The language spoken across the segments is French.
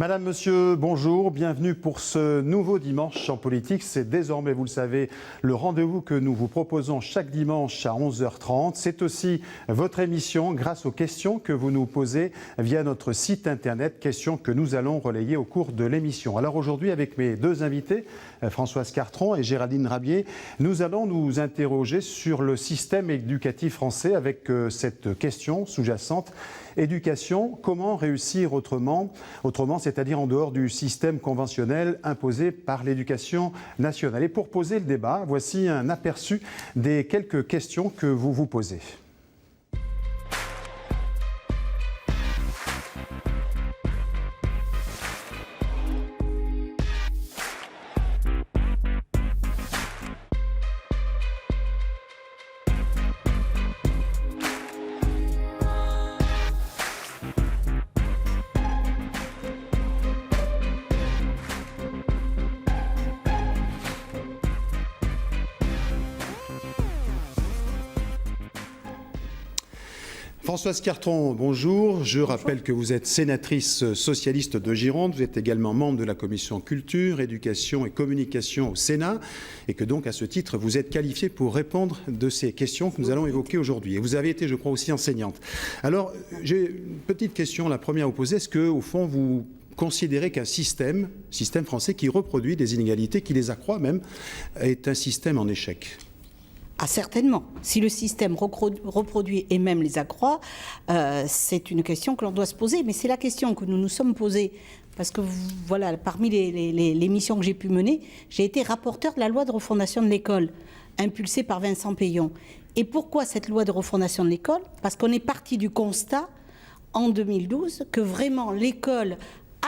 Madame, monsieur, bonjour, bienvenue pour ce nouveau dimanche en politique. C'est désormais, vous le savez, le rendez-vous que nous vous proposons chaque dimanche à 11h30. C'est aussi votre émission grâce aux questions que vous nous posez via notre site internet, questions que nous allons relayer au cours de l'émission. Alors aujourd'hui, avec mes deux invités, Françoise Cartron et Géraldine Rabier, nous allons nous interroger sur le système éducatif français avec cette question sous-jacente. Éducation, comment réussir autrement, c'est-à-dire en dehors du système conventionnel imposé par l'éducation nationale. Et pour poser le débat, voici un aperçu des quelques questions que vous vous posez. Françoise Cartron, bonjour. Je rappelle que vous êtes sénatrice socialiste de Gironde. Vous êtes également membre de la commission culture, éducation et communication au Sénat et que donc à ce titre vous êtes qualifiée pour répondre de ces questions que nous allons évoquer aujourd'hui. Et vous avez été, je crois, aussi enseignante. Alors, j'ai une petite question, la première à vous poser. Est-ce que, au fond, vous considérez qu'un système français qui reproduit des inégalités, qui les accroît même, est un système en échec ? Ah, certainement. Si le système reproduit et même les accroît, c'est une question que l'on doit se poser. Mais c'est la question que nous nous sommes posée. Parce que voilà, parmi les missions que j'ai pu mener, j'ai été rapporteur de la loi de refondation de l'école, impulsée par Vincent Peillon. Et pourquoi cette loi de refondation de l'école ? Parce qu'on est parti du constat, en 2012, que vraiment l'école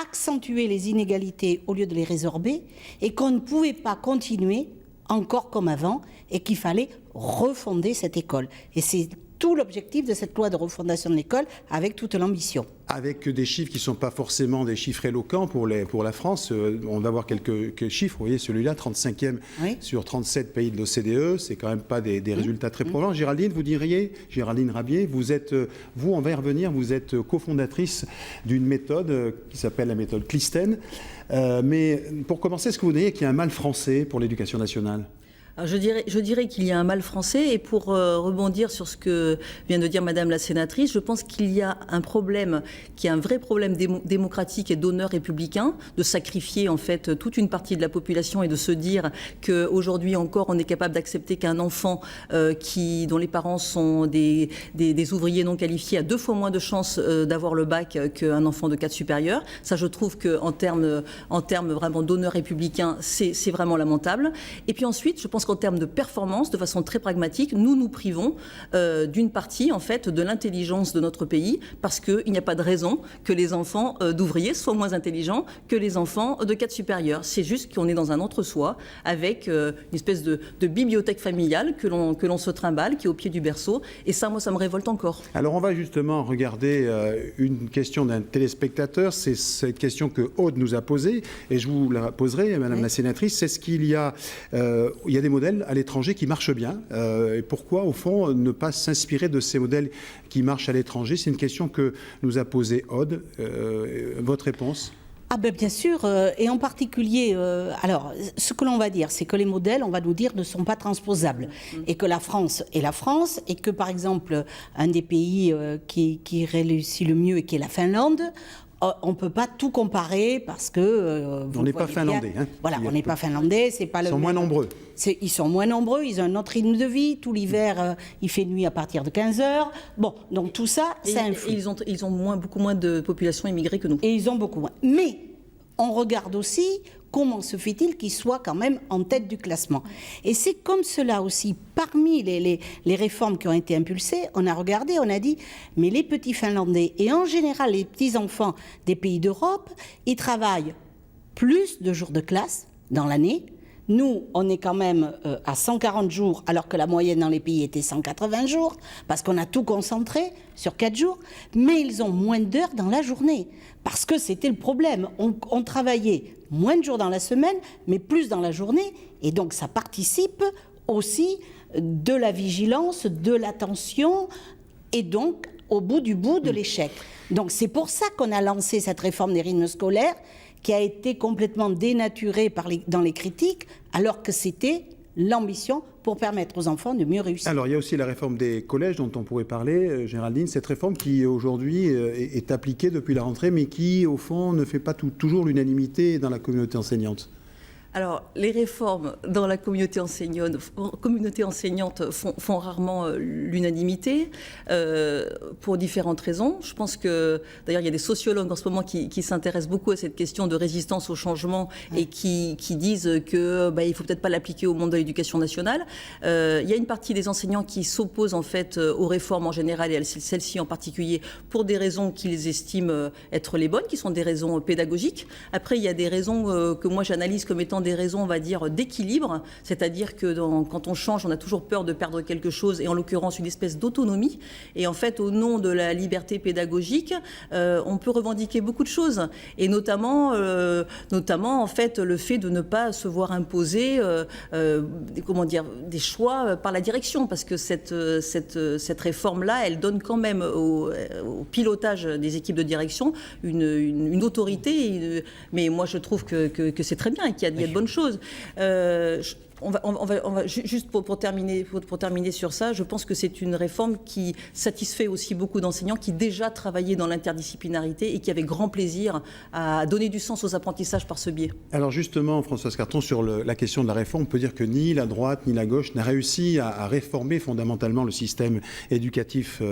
accentuait les inégalités au lieu de les résorber et qu'on ne pouvait pas continuer encore comme avant, et qu'il fallait refonder cette école. Et c'est tout l'objectif de cette loi de refondation de l'école, avec toute l'ambition. Avec des chiffres qui ne sont pas forcément des chiffres éloquents pour la France. On va voir quelques chiffres. Vous voyez, celui-là, 35e sur 37 pays de l'OCDE, c'est quand même pas des résultats très probants. Géraldine, vous diriez, Géraldine Rabier, on va y revenir, vous êtes cofondatrice d'une méthode qui s'appelle la méthode Clisthène. Mais pour commencer, est-ce que vous diriez qu'il y a un mal français pour l'éducation nationale ? Alors je dirais qu'il y a un mal français, et pour rebondir sur ce que vient de dire Madame la sénatrice, je pense qu'il y a un problème, qui est un vrai problème démocratique et d'honneur républicain, de sacrifier en fait toute une partie de la population et de se dire qu'aujourd'hui encore on est capable d'accepter qu'un enfant dont les parents sont des ouvriers non qualifiés a 2 fois moins de chances d'avoir le bac qu'un enfant de cadre supérieur. Ça, je trouve qu'en termes vraiment d'honneur républicain, c'est vraiment lamentable. Et puis ensuite, je pense qu'en termes de performance, de façon très pragmatique, nous privons d'une partie en fait de l'intelligence de notre pays, parce qu'il n'y a pas de raison que les enfants d'ouvriers soient moins intelligents que les enfants de cadre supérieur. C'est juste qu'on est dans un entre-soi avec une espèce de bibliothèque familiale que l'on se trimballe, qui est au pied du berceau. Et ça, moi, ça me révolte encore. Alors, on va justement regarder une question d'un téléspectateur. C'est cette question que Aude nous a posée, et je vous la poserai, Madame la sénatrice. C'est ce qu'il y a des modèles à l'étranger qui marchent bien. Et pourquoi, au fond, ne pas s'inspirer de ces modèles qui marchent à l'étranger ? C'est une question que nous a posée Aude. Votre réponse ? Ah ben bien sûr, et en particulier, alors ce que l'on va dire, c'est que les modèles, on va nous dire, ne sont pas transposables, et que la France est la France, et que par exemple, un des pays qui réussit le mieux et qui est la Finlande, on ne peut pas tout comparer parce que... on n'est pas finlandais. Hein, voilà, on n'est pas finlandais, c'est pas le... Ils sont moins nombreux. Ils sont moins nombreux, ils ont un autre rythme de vie. Tout l'hiver, il fait nuit à partir de 15h. Bon, donc tout ça, ça influe. Ils ont beaucoup moins de population immigrée que nous. Et ils ont beaucoup moins. Mais on regarde aussi comment se fait-il qu'ils soient quand même en tête du classement. Et c'est comme cela aussi, parmi les réformes qui ont été impulsées, on a regardé, on a dit, mais les petits Finlandais, et en général les petits-enfants des pays d'Europe, ils travaillent plus de jours de classe dans l'année. Nous, on est quand même à 140 jours, alors que la moyenne dans les pays était 180 jours, parce qu'on a tout concentré sur 4 jours, mais ils ont moins d'heures dans la journée, parce que c'était le problème. On travaillait moins de jours dans la semaine, mais plus dans la journée, et donc ça participe aussi de la vigilance, de l'attention, et donc au bout de l'échec. Donc c'est pour ça qu'on a lancé cette réforme des rythmes scolaires qui a été complètement dénaturée dans les critiques, alors que c'était l'ambition pour permettre aux enfants de mieux réussir. Alors, il y a aussi la réforme des collèges dont on pourrait parler, Géraldine. Cette réforme qui, aujourd'hui, est appliquée depuis la rentrée, mais qui, au fond, ne fait pas toujours l'unanimité dans la communauté enseignante. Alors, les réformes dans la communauté enseignante font rarement l'unanimité pour différentes raisons. Je pense que, d'ailleurs, il y a des sociologues en ce moment qui s'intéressent beaucoup à cette question de résistance au changement et qui disent que il faut peut-être pas l'appliquer au monde de l'éducation nationale. Il y a une partie des enseignants qui s'opposent en fait aux réformes en général et à celle-ci en particulier pour des raisons qu'ils estiment être les bonnes, qui sont des raisons pédagogiques. Après, il y a des raisons que moi j'analyse comme étant des raisons, on va dire, d'équilibre, c'est-à-dire que quand on change, on a toujours peur de perdre quelque chose, et en l'occurrence une espèce d'autonomie. Et en fait, au nom de la liberté pédagogique, on peut revendiquer beaucoup de choses, et notamment en fait, le fait de ne pas se voir imposer, des choix par la direction, parce que cette réforme-là, elle donne quand même au pilotage des équipes de direction une autorité. Mais moi, je trouve que c'est très bien et qu'il y a de bonnes choses. On va juste pour terminer sur ça, je pense que c'est une réforme qui satisfait aussi beaucoup d'enseignants qui déjà travaillaient dans l'interdisciplinarité et qui avaient grand plaisir à donner du sens aux apprentissages par ce biais. Alors justement, Françoise Carton, sur la question de la réforme, on peut dire que ni la droite ni la gauche n'a réussi à réformer fondamentalement le système éducatif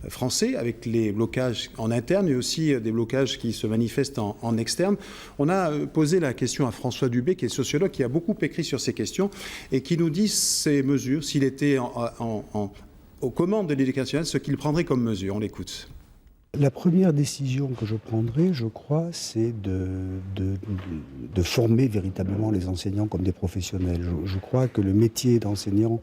français, avec les blocages en interne et aussi des blocages qui se manifestent en externe. On a posé la question à François Dubé, qui est sociologue, qui a beaucoup écrit sur ces questions, et qui nous dit ces mesures, s'il était aux commandes de l'éducation nationale, ce qu'il prendrait comme mesure. On l'écoute. La première décision que je prendrai, je crois, c'est de former véritablement les enseignants comme des professionnels. Je crois que le métier d'enseignant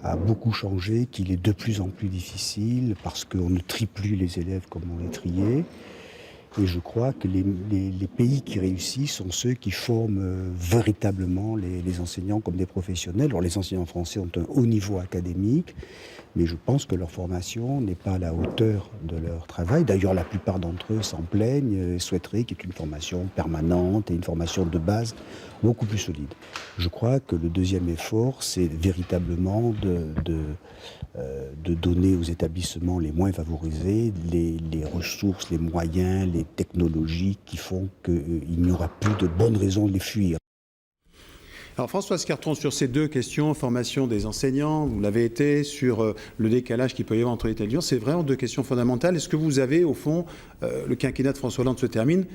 a beaucoup changé, qu'il est de plus en plus difficile parce qu'on ne trie plus les élèves comme on les triait. Et je crois que les pays qui réussissent sont ceux qui forment véritablement les enseignants comme des professionnels. Alors les enseignants français ont un haut niveau académique, mais je pense que leur formation n'est pas à la hauteur de leur travail. D'ailleurs, la plupart d'entre eux s'en plaignent et souhaiteraient qu'il y ait une formation permanente et une formation de base beaucoup plus solide. Je crois que le deuxième effort, c'est véritablement de donner aux établissements les moins favorisés les ressources, les moyens, les technologies qui font qu'il n'y aura plus de bonnes raisons de les fuir. Alors Françoise Carton, sur ces deux questions, formation des enseignants, vous l'avez été, sur le décalage qu'il peut y avoir entre l'État et l'Union, c'est vraiment deux questions fondamentales. Est-ce que vous avez, au fond, le quinquennat de François Hollande se termine,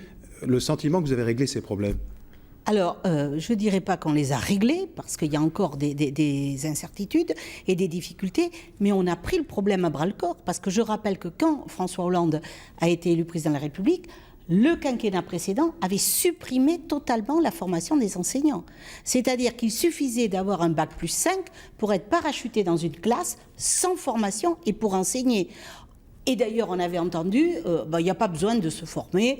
le sentiment que vous avez réglé ces problèmes ? Alors, je ne dirais pas qu'on les a réglés, parce qu'il y a encore des incertitudes et des difficultés, mais on a pris le problème à bras-le-corps, parce que je rappelle que quand François Hollande a été élu président de la République, le quinquennat précédent avait supprimé totalement la formation des enseignants. C'est-à-dire qu'il suffisait d'avoir un bac plus 5 pour être parachuté dans une classe sans formation et pour enseigner. Et d'ailleurs, on avait entendu, il n'y a pas besoin de se former,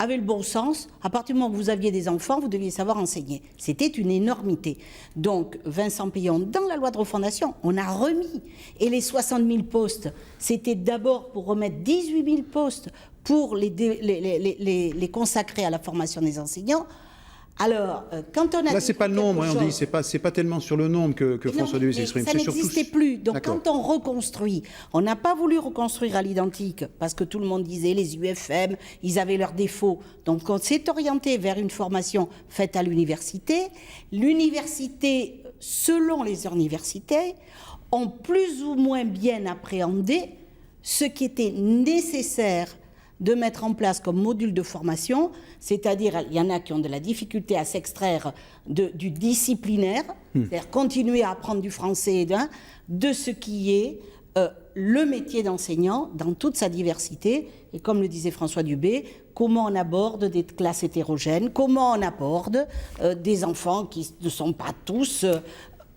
avec le bon sens, à partir du moment où vous aviez des enfants, vous deviez savoir enseigner. C'était une énormité. Donc, Vincent Peillon, dans la loi de refondation, on a remis. Et les 60 000 postes, c'était d'abord pour remettre 18 000 postes pour les consacrer à la formation des enseignants. Alors, quand on a... Là, c'est pas le nombre, on dit, c'est pas tellement sur le nombre que François Dubé s'exprime. Ça n'existait plus. Donc, D'accord. quand on reconstruit, on n'a pas voulu reconstruire à l'identique, parce que tout le monde disait, les UFM, ils avaient leurs défauts. Donc, on s'est orienté vers une formation faite à l'université. L'université, selon les universités, ont plus ou moins bien appréhendé ce qui était nécessaire de mettre en place comme module de formation, c'est-à-dire il y en a qui ont de la difficulté à s'extraire du disciplinaire, c'est-à-dire continuer à apprendre du français, de ce qui est le métier d'enseignant dans toute sa diversité, et comme le disait François Dubé, comment on aborde des classes hétérogènes, comment on aborde des enfants qui ne sont pas tous...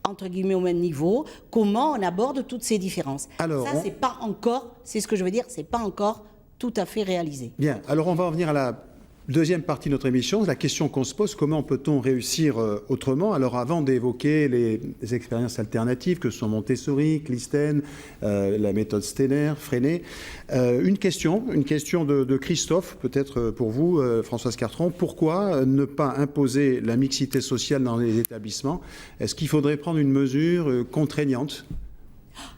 entre guillemets au même niveau, comment on aborde toutes ces différences. Alors, ça, c'est pas encore, c'est ce que je veux dire, c'est pas encore tout à fait réalisé. Bien, alors on va en venir à la Deuxième partie de notre émission, la question qu'on se pose, comment peut-on réussir autrement? Alors avant d'évoquer les expériences alternatives que sont Montessori, Clisthène, la méthode Steiner, Freinet, une question de Christophe, peut-être pour vous, Françoise Cartron. Pourquoi ne pas imposer la mixité sociale dans les établissements? Est-ce qu'il faudrait prendre une mesure contraignante?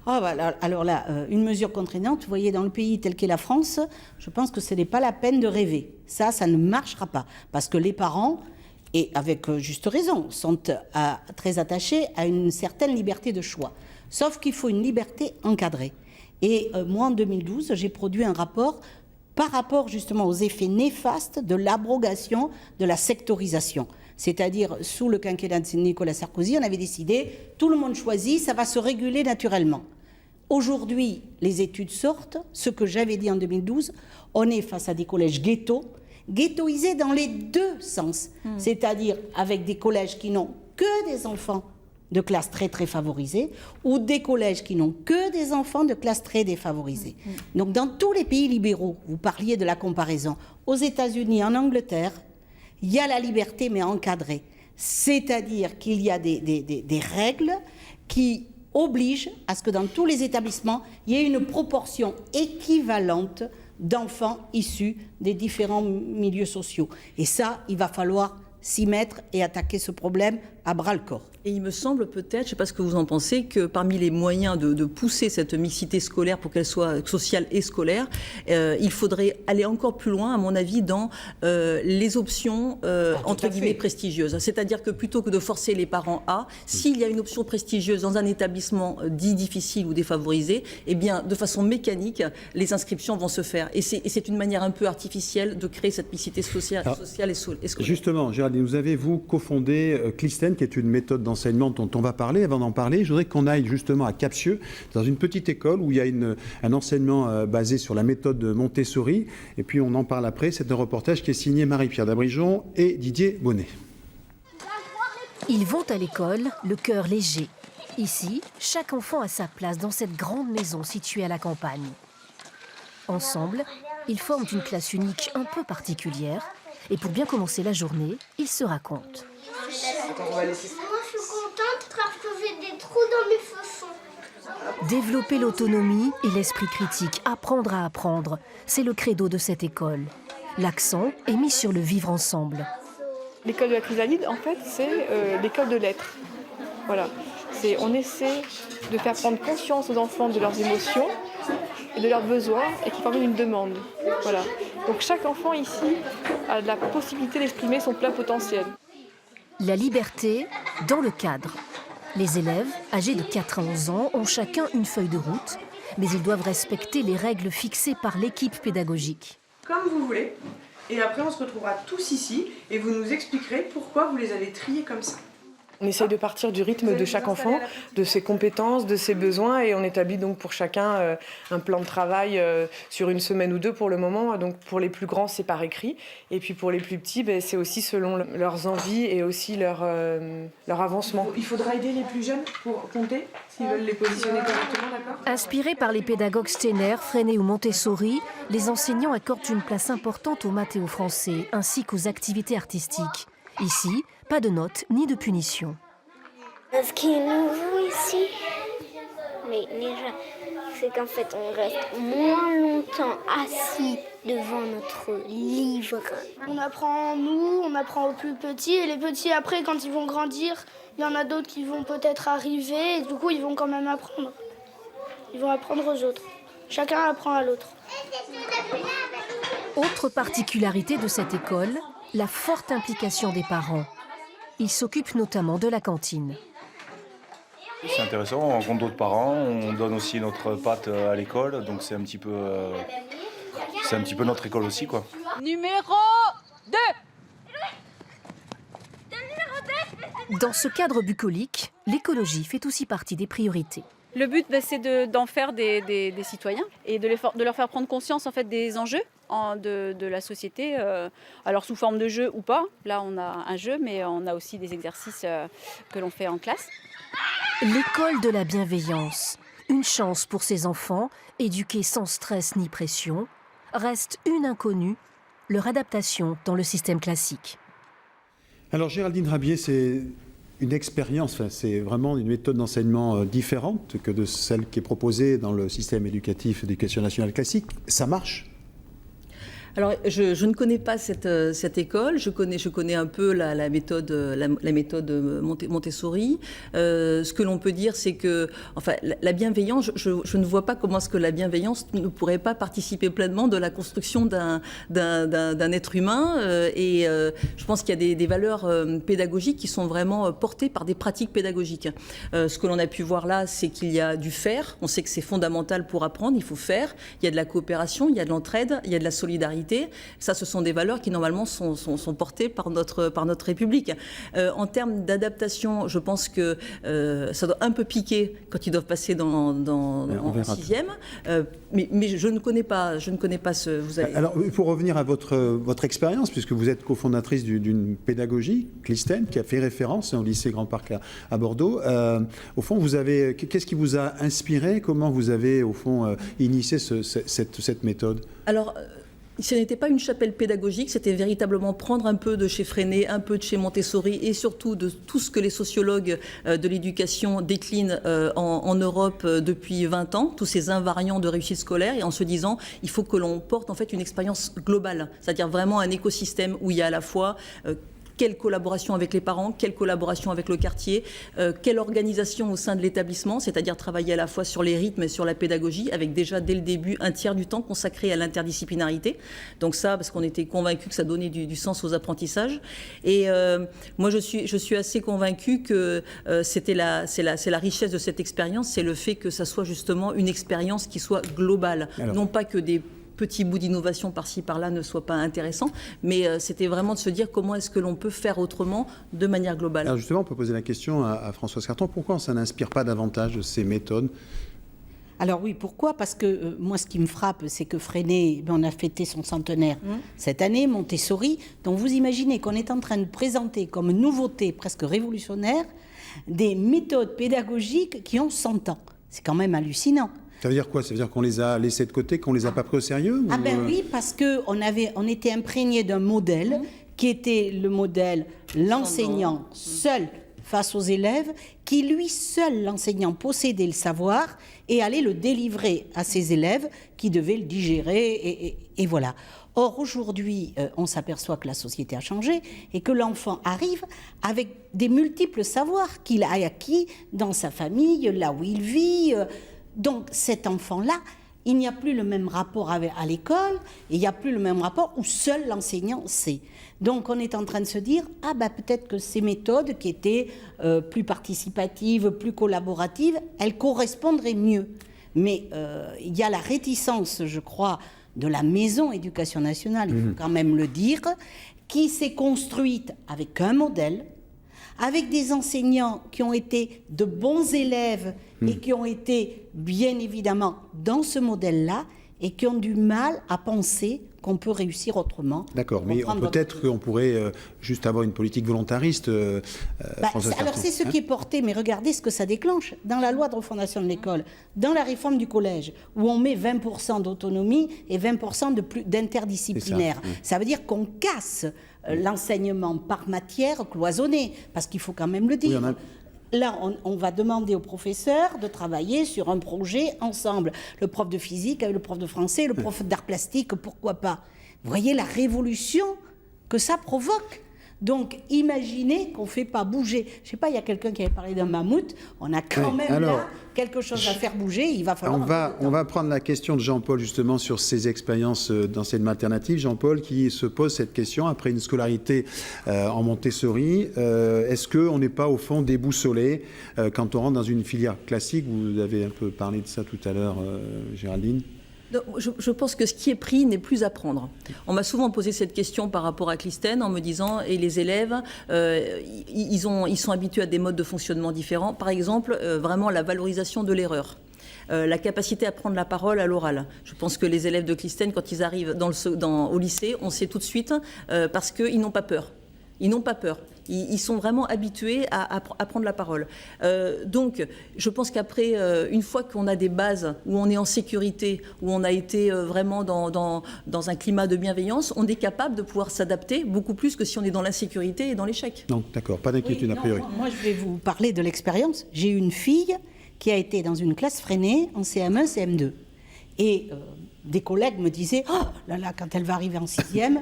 Alors là, une mesure contraignante, vous voyez, dans le pays tel qu'est la France, je pense que ce n'est pas la peine de rêver. Ça ne marchera pas. Parce que les parents, et avec juste raison, sont très attachés à une certaine liberté de choix. Sauf qu'il faut une liberté encadrée. Et moi, en 2012, j'ai produit un rapport par rapport justement aux effets néfastes de l'abrogation de la sectorisation. C'est-à-dire, sous le quinquennat de Nicolas Sarkozy, on avait décidé, tout le monde choisit, ça va se réguler naturellement. Aujourd'hui, les études sortent, ce que j'avais dit en 2012, on est face à des collèges ghettoisés dans les deux sens. C'est-à-dire avec des collèges qui n'ont que des enfants de classes très très favorisées ou des collèges qui n'ont que des enfants de classes très défavorisées. Donc dans tous les pays libéraux, vous parliez de la comparaison, aux États-Unis, en Angleterre, il y a la liberté mais encadrée. C'est-à-dire qu'il y a des règles qui obligent à ce que dans tous les établissements, il y ait une proportion équivalente d'enfants issus des différents milieux sociaux. Et ça, il va falloir s'y mettre et attaquer ce problème à bras-le-corps. Et il me semble peut-être, je ne sais pas ce que vous en pensez, que parmi les moyens de pousser cette mixité scolaire pour qu'elle soit sociale et scolaire, il faudrait aller encore plus loin, à mon avis, dans les options entre guillemets prestigieuses. C'est-à-dire que plutôt que de forcer les parents s'il y a une option prestigieuse dans un établissement dit difficile ou défavorisé, eh bien, de façon mécanique, les inscriptions vont se faire. Et c'est une manière un peu artificielle de créer cette mixité sociale et scolaire. Justement, Géraldine, vous avez, vous, cofondé Clisthène, qui est une méthode d'enseignement dont on va parler. Avant d'en parler, je voudrais qu'on aille justement à Captieux, dans une petite école où il y a un enseignement basé sur la méthode de Montessori. Et puis on en parle après. C'est un reportage qui est signé Marie-Pierre d'Abrigeon et Didier Bonnet. Ils vont à l'école, le cœur léger. Ici, chaque enfant a sa place dans cette grande maison située à la campagne. Ensemble, ils forment une classe unique un peu particulière. Et pour bien commencer la journée, ils se racontent. Moi, je suis contente car je fais des trous dans mes chaussons. Développer l'autonomie et l'esprit critique, apprendre à apprendre, c'est le credo de cette école. L'accent est mis sur le vivre ensemble. L'école de la Chrysalide, en fait, c'est l'école de l'être. Voilà. On essaie de faire prendre conscience aux enfants de leurs émotions et de leurs besoins et qui formulent une demande. Voilà. Donc chaque enfant ici a la possibilité d'exprimer son plein potentiel. La liberté dans le cadre. Les élèves, âgés de 4 à 11 ans, ont chacun une feuille de route, mais ils doivent respecter les règles fixées par l'équipe pédagogique. Comme vous voulez, et après on se retrouvera tous ici et vous nous expliquerez pourquoi vous les avez triés comme ça. On essaye de partir du rythme de chaque enfant, de ses compétences, de ses besoins, et on établit donc pour chacun un plan de travail sur une semaine ou deux pour le moment. Donc pour les plus grands, c'est par écrit, et puis pour les plus petits, c'est aussi selon leurs envies et aussi leur avancement. Il faudra aider les plus jeunes pour compter, s'ils veulent les positionner correctement, d'accord ? Inspirés par les pédagogues Steiner, Freinet ou Montessori, les enseignants accordent une place importante aux maths et au français, ainsi qu'aux activités artistiques. Ici, pas de notes ni de punition. Ce qui est nouveau ici, mais déjà, c'est qu'en fait, on reste moins longtemps assis devant notre livre. On apprend nous, on apprend aux plus petits, et les petits après, quand ils vont grandir, il y en a d'autres qui vont peut-être arriver, et du coup, ils vont quand même apprendre. Ils vont apprendre aux autres. Chacun apprend à l'autre. Autre particularité de cette école, la forte implication des parents. Ils s'occupent notamment de la cantine. C'est intéressant, on rencontre d'autres parents, on donne aussi notre patte à l'école, donc c'est un petit peu notre école aussi, quoi. Numéro 2. Dans ce cadre bucolique, l'écologie fait aussi partie des priorités. Le but, c'est d'en faire des citoyens et de leur faire prendre conscience en fait, des enjeux de la société, alors sous forme de jeu ou pas. Là, on a un jeu, mais on a aussi des exercices que l'on fait en classe. L'école de la bienveillance, une chance pour ces enfants, éduqués sans stress ni pression, reste une inconnue, leur adaptation dans le système classique. Alors Géraldine Rabier, c'est une expérience, c'est vraiment une méthode d'enseignement différente que de celle qui est proposée dans le système éducatif d'éducation nationale classique. Ça marche ? Alors, je ne connais pas cette école. Je connais un peu la méthode Montessori. Ce que l'on peut dire, c'est que, enfin, la bienveillance. Je ne vois pas comment est-ce que la bienveillance ne pourrait pas participer pleinement de la construction d'un être humain. Je pense qu'il y a des valeurs pédagogiques qui sont vraiment portées par des pratiques pédagogiques. Ce que l'on a pu voir là, c'est qu'il y a du faire. On sait que c'est fondamental pour apprendre. Il faut faire. Il y a de la coopération, il y a de l'entraide, il y a de la solidarité. Ça, ce sont des valeurs qui, normalement, sont portées par notre République. En termes d'adaptation, je pense que ça doit un peu piquer quand ils doivent passer en sixième. Mais je ne connais pas ce... Vous avez... Alors, pour revenir à votre expérience, puisque vous êtes cofondatrice d'une pédagogie, Clisthène, qui a fait référence au lycée Grand Parc à Bordeaux. Au fond, qu'est-ce qui vous a inspiré? Comment vous avez, au fond, initié cette méthode? Alors, ce n'était pas une chapelle pédagogique, c'était véritablement prendre un peu de chez Freinet, un peu de chez Montessori et surtout de tout ce que les sociologues de l'éducation déclinent en Europe depuis 20 ans, tous ces invariants de réussite scolaire, et en se disant il faut que l'on porte en fait une expérience globale, c'est-à-dire vraiment un écosystème où il y a à la fois quelle collaboration avec les parents, quelle collaboration avec le quartier, quelle organisation au sein de l'établissement, c'est-à-dire travailler à la fois sur les rythmes et sur la pédagogie, avec déjà dès le début un tiers du temps consacré à l'interdisciplinarité. Donc ça, parce qu'on était convaincus que ça donnait du sens aux apprentissages. Et moi, je suis assez convaincue que c'est la richesse de cette expérience, c'est le fait que ça soit justement une expérience qui soit globale, non pas que des petits bouts d'innovation par-ci, par-là ne soient pas intéressants, mais c'était vraiment de se dire comment est-ce que l'on peut faire autrement de manière globale. Alors justement, on peut poser la question à Françoise Carton, pourquoi ça n'inspire pas davantage ces méthodes? Alors oui, pourquoi? Parce que moi, ce qui me frappe, c'est que Freinet, on a fêté son centenaire cette année, Montessori, donc vous imaginez qu'on est en train de présenter comme nouveauté presque révolutionnaire des méthodes pédagogiques qui ont 100 ans. C'est quand même hallucinant. Ça veut dire quoi? Ça veut dire qu'on les a laissés de côté, qu'on les a pas pris au sérieux? Ah ben oui, parce qu'on était imprégné d'un modèle qui était le modèle l'enseignant seul face aux élèves, qui lui seul, l'enseignant, possédait le savoir et allait le délivrer à ses élèves qui devaient le digérer et voilà. Or, aujourd'hui, on s'aperçoit que la société a changé et que l'enfant arrive avec des multiples savoirs qu'il a acquis dans sa famille, là où il vit. Donc cet enfant-là, il n'y a plus le même rapport à l'école, et il n'y a plus le même rapport où seul l'enseignant sait. Donc on est en train de se dire, peut-être que ces méthodes qui étaient plus participatives, plus collaboratives, elles correspondraient mieux. Mais il y a la réticence, je crois, de la maison éducation nationale, il faut quand même le dire, qui s'est construite avec un modèle, avec des enseignants qui ont été de bons élèves et qui ont été bien évidemment dans ce modèle-là et qui ont du mal à penser qu'on peut réussir autrement. D'accord, mais peut-être qu'on pourrait juste avoir une politique volontariste. Alors c'est ce qui est porté, mais regardez ce que ça déclenche. Dans la loi de refondation de l'école, dans la réforme du collège, où on met 20% d'autonomie et 20% d'interdisciplinaire, ça veut dire qu'on casse l'enseignement par matière cloisonné, parce qu'il faut quand même le dire. Oui, là, on va demander aux professeurs de travailler sur un projet ensemble. Le prof de physique avec le prof de français, le prof d'art plastique, pourquoi pas? Vous voyez la révolution que ça provoque. Donc, imaginez qu'on ne fait pas bouger. Je ne sais pas, il y a quelqu'un qui avait parlé d'un mammouth. On a quand même là quelque chose à faire bouger. Il va falloir... On va prendre la question de Jean-Paul, justement, sur ses expériences d'enseignement alternatif. Jean-Paul, qui se pose cette question après une scolarité en Montessori. Est-ce qu'on n'est pas, au fond, déboussolé quand on rentre dans une filière classique? Vous avez un peu parlé de ça tout à l'heure, Géraldine. Je pense que ce qui est pris n'est plus à prendre. On m'a souvent posé cette question par rapport à Clisthène en me disant, et les élèves, ils sont habitués à des modes de fonctionnement différents. Par exemple, vraiment la valorisation de l'erreur. La capacité à prendre la parole à l'oral. Je pense que les élèves de Clisthène, quand ils arrivent au lycée, on sait tout de suite, parce qu'ils n'ont pas peur. Ils n'ont pas peur. Ils sont vraiment habitués à prendre la parole. Donc, je pense qu'après, une fois qu'on a des bases, où on est en sécurité, où on a été vraiment dans un climat de bienveillance, on est capable de pouvoir s'adapter beaucoup plus que si on est dans l'insécurité et dans l'échec. Non, d'accord, pas d'inquiétude a priori. Moi, je vais vous parler de l'expérience. J'ai eu une fille qui a été dans une classe freinée en CM1, CM2. Et des collègues me disaient « Oh là là, quand elle va arriver en 6e,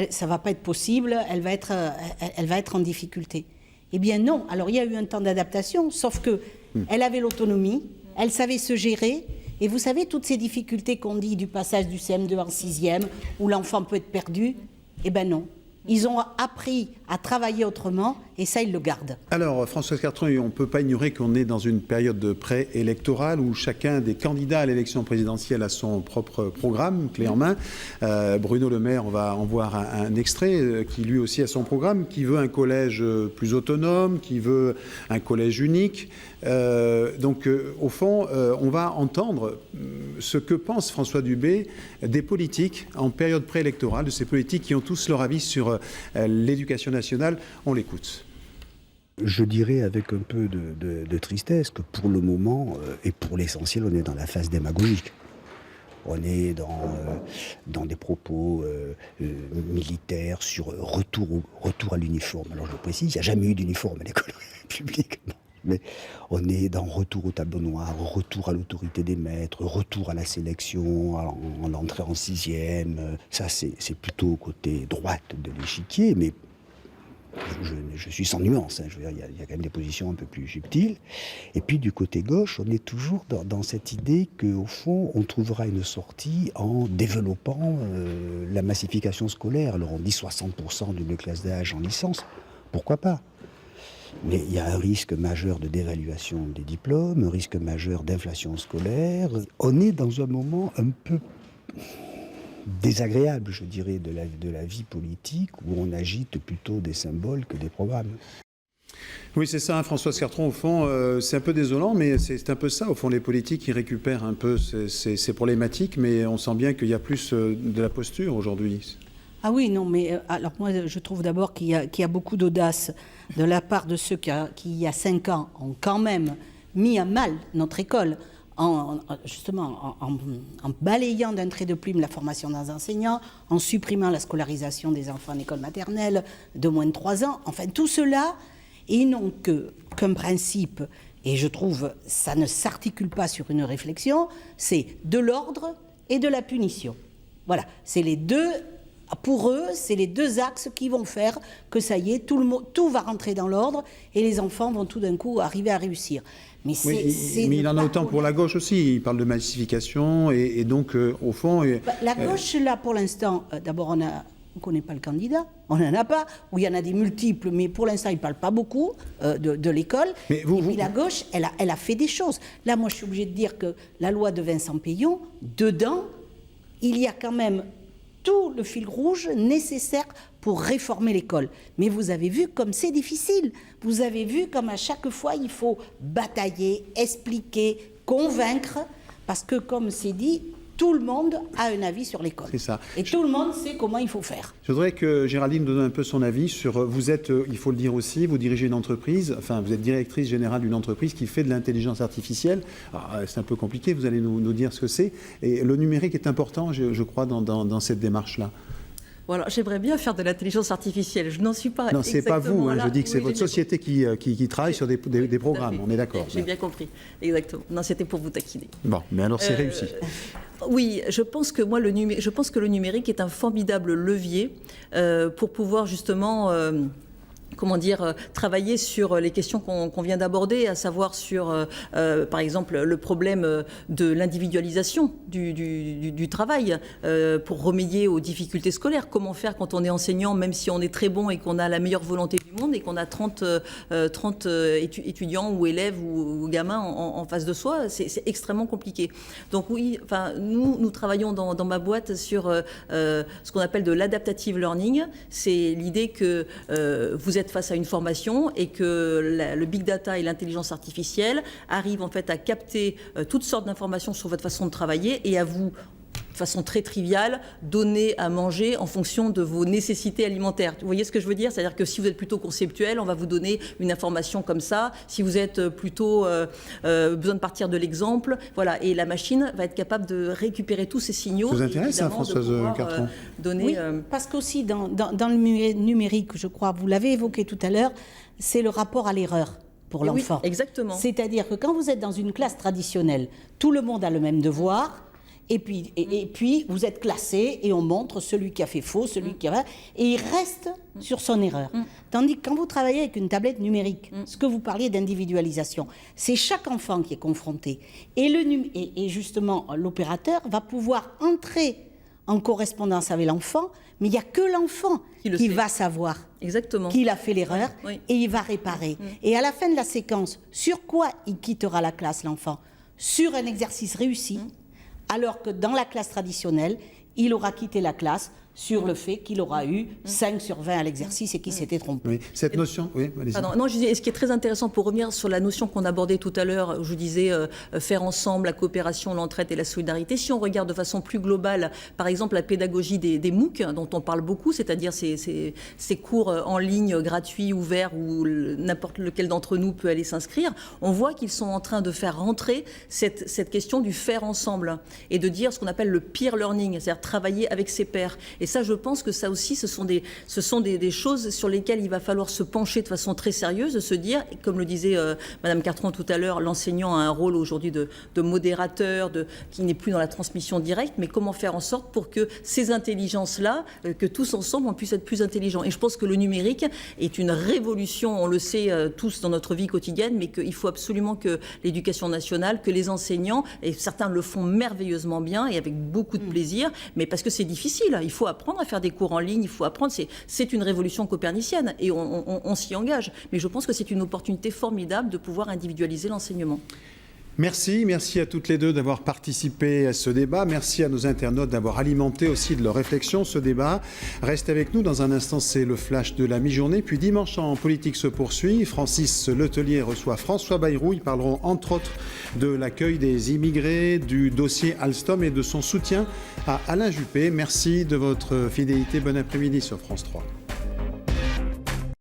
ça ne va pas être possible, elle va être en difficulté. » Eh bien non, alors il y a eu un temps d'adaptation, sauf qu'elle avait l'autonomie, elle savait se gérer, et vous savez, toutes ces difficultés qu'on dit du passage du CM2 en 6e, où l'enfant peut être perdu, eh bien non. Ils ont appris à travailler autrement et ça, ils le gardent. Alors, Françoise Cartron, on ne peut pas ignorer qu'on est dans une période de pré-électorale où chacun des candidats à l'élection présidentielle a son propre programme, clé en main. Bruno Le Maire, on va en voir un extrait, qui lui aussi a son programme, qui veut un collège plus autonome, qui veut un collège unique. Donc, au fond, on va entendre ce que pense François Dubé des politiques en période préélectorale, de ces politiques qui ont tous leur avis sur l'éducation nationale. On l'écoute. Je dirais avec un peu de tristesse que pour le moment, et pour l'essentiel, on est dans la phase démagogique. On est dans des propos militaires sur retour à l'uniforme. Alors je précise, il n'y a jamais eu d'uniforme à l'école publique. Mais on est dans retour au tableau noir, retour à l'autorité des maîtres, retour à la sélection, en entrée en 6e. Ça, c'est plutôt côté droite de l'échiquier, mais je suis sans nuance. Hein. Je veux dire, il y a quand même des positions un peu plus subtiles. Et puis du côté gauche, on est toujours dans cette idée qu'au fond, on trouvera une sortie en développant la massification scolaire. Alors on dit 60% d'une classe d'âge en licence. Pourquoi pas ? Mais il y a un risque majeur de dévaluation des diplômes, un risque majeur d'inflation scolaire. On est dans un moment un peu désagréable, je dirais, de la vie politique, où on agite plutôt des symboles que des programmes. Oui, c'est ça, hein, Françoise Cartron, au fond, c'est un peu désolant, mais c'est un peu ça, au fond, les politiques qui récupèrent un peu ces problématiques, mais on sent bien qu'il y a plus de la posture aujourd'hui. Ah oui, non, mais alors moi, je trouve d'abord qu'il y a beaucoup d'audace de la part de ceux qui, il y a 5 ans, ont quand même mis à mal notre école, justement en balayant d'un trait de plume la formation des enseignants, en supprimant la scolarisation des enfants en école maternelle de moins de 3 ans. Enfin, tout cela, ils n'ont qu'un principe, et je trouve ça ne s'articule pas sur une réflexion, c'est de l'ordre et de la punition. Voilà, c'est les deux. Pour eux, c'est les deux axes qui vont faire que ça y est, tout va rentrer dans l'ordre et les enfants vont tout d'un coup arriver à réussir. Mais, mais il en a autant pour la gauche aussi. Il parle de massification et donc, au fond... La gauche, là, pour l'instant, d'abord, on ne connaît pas le candidat, on n'en a pas, ou il y en a des multiples, mais pour l'instant, il ne parle pas beaucoup de l'école. Et puis la gauche, elle a fait des choses. Là, moi, je suis obligée de dire que la loi de Vincent Peillon, dedans, il y a quand même tout le fil rouge nécessaire pour réformer l'école. Mais vous avez vu comme c'est difficile. Vous avez vu comme à chaque fois, il faut batailler, expliquer, convaincre, parce que, comme c'est dit, tout le monde a un avis sur l'école. C'est ça. Et tout le monde sait comment il faut faire. Je voudrais que Géraldine donne un peu son avis sur... Vous êtes, il faut le dire aussi, vous dirigez une entreprise, enfin vous êtes directrice générale d'une entreprise qui fait de l'intelligence artificielle. C'est un peu compliqué, vous allez nous dire ce que c'est. Et le numérique est important, je crois, dans cette démarche-là. Voilà, j'aimerais bien faire de l'intelligence artificielle. Je n'en suis pas. Non, c'est pas vous. Hein, je dis que c'est votre société qui travaille sur des programmes. On est d'accord. J'ai bien compris. Exactement. Non, c'était pour vous taquiner. Bon, mais alors c'est réussi. Oui, je pense que le numérique est un formidable levier pour pouvoir justement... travailler sur les questions qu'on vient d'aborder, à savoir sur, par exemple, le problème de l'individualisation du travail pour remédier aux difficultés scolaires. Comment faire quand on est enseignant, même si on est très bon et qu'on a la meilleure volonté du monde et qu'on a 30 étudiants ou élèves ou gamins en face de soi, c'est extrêmement compliqué. Donc oui, enfin, nous travaillons dans ma boîte sur ce qu'on appelle de l'adaptative learning. C'est l'idée que vous êtes face à une formation et que le big data et l'intelligence artificielle arrivent en fait à capter toutes sortes d'informations sur votre façon de travailler et à vous de façon très triviale, donner à manger en fonction de vos nécessités alimentaires. Vous voyez ce que je veux dire? C'est-à-dire que si vous êtes plutôt conceptuel, on va vous donner une information comme ça. Si vous êtes plutôt besoin de partir de l'exemple, voilà. Et la machine va être capable de récupérer tous ces signaux. Ça vous intéresse, ça, Françoise Cartron? Donner, oui, parce qu'aussi dans le numérique, je crois, vous l'avez évoqué tout à l'heure, c'est le rapport à l'erreur pour l'enfant. Oui, exactement. C'est-à-dire que quand vous êtes dans une classe traditionnelle, tout le monde a le même devoir. Et puis, vous êtes classé et on montre celui qui a fait faux, celui qui a... Et il reste sur son erreur. Tandis que quand vous travaillez avec une tablette numérique, ce que vous parliez d'individualisation, c'est chaque enfant qui est confronté. Et justement, l'opérateur va pouvoir entrer en correspondance avec l'enfant, mais il n'y a que l'enfant qui va savoir qu'il a fait l'erreur et il va réparer. Et à la fin de la séquence, sur quoi il quittera la classe, l'enfant? Sur un exercice réussi, alors que dans la classe traditionnelle, il aura quitté la classe sur le fait qu'il aura eu 5 sur 20 à l'exercice et qu'il s'était trompé. Oui, cette notion... Oui, pardon, non, je disais, ce qui est très intéressant pour revenir sur la notion qu'on abordait tout à l'heure, où je disais faire ensemble la coopération, l'entraide et la solidarité. Si on regarde de façon plus globale, par exemple, la pédagogie des MOOC, dont on parle beaucoup, c'est-à-dire ces cours en ligne gratuits, ouverts, où n'importe lequel d'entre nous peut aller s'inscrire, on voit qu'ils sont en train de faire rentrer cette question du faire ensemble et de dire ce qu'on appelle le peer learning, c'est-à-dire travailler avec ses pairs. Et ça, je pense que ça aussi, ce sont des choses sur lesquelles il va falloir se pencher de façon très sérieuse, de se dire, comme le disait Madame Cartron tout à l'heure, l'enseignant a un rôle aujourd'hui de modérateur, qui n'est plus dans la transmission directe, mais comment faire en sorte pour que ces intelligences-là, que tous ensemble, on puisse être plus intelligents. Et je pense que le numérique est une révolution, on le sait tous dans notre vie quotidienne, mais qu'il faut absolument que l'éducation nationale, que les enseignants, et certains le font merveilleusement bien et avec beaucoup de plaisir, mais parce que c'est difficile, il faut apprendre à faire des cours en ligne, il faut apprendre, c'est une révolution copernicienne et on s'y engage. Mais je pense que c'est une opportunité formidable de pouvoir individualiser l'enseignement. Merci à toutes les deux d'avoir participé à ce débat. Merci à nos internautes d'avoir alimenté aussi de leur réflexion ce débat. Restez avec nous, dans un instant c'est le flash de la mi-journée. Puis Dimanche en politique se poursuit. Francis Letellier reçoit François Bayrou. Ils parleront entre autres de l'accueil des immigrés, du dossier Alstom et de son soutien à Alain Juppé. Merci de votre fidélité. Bon après-midi sur France 3.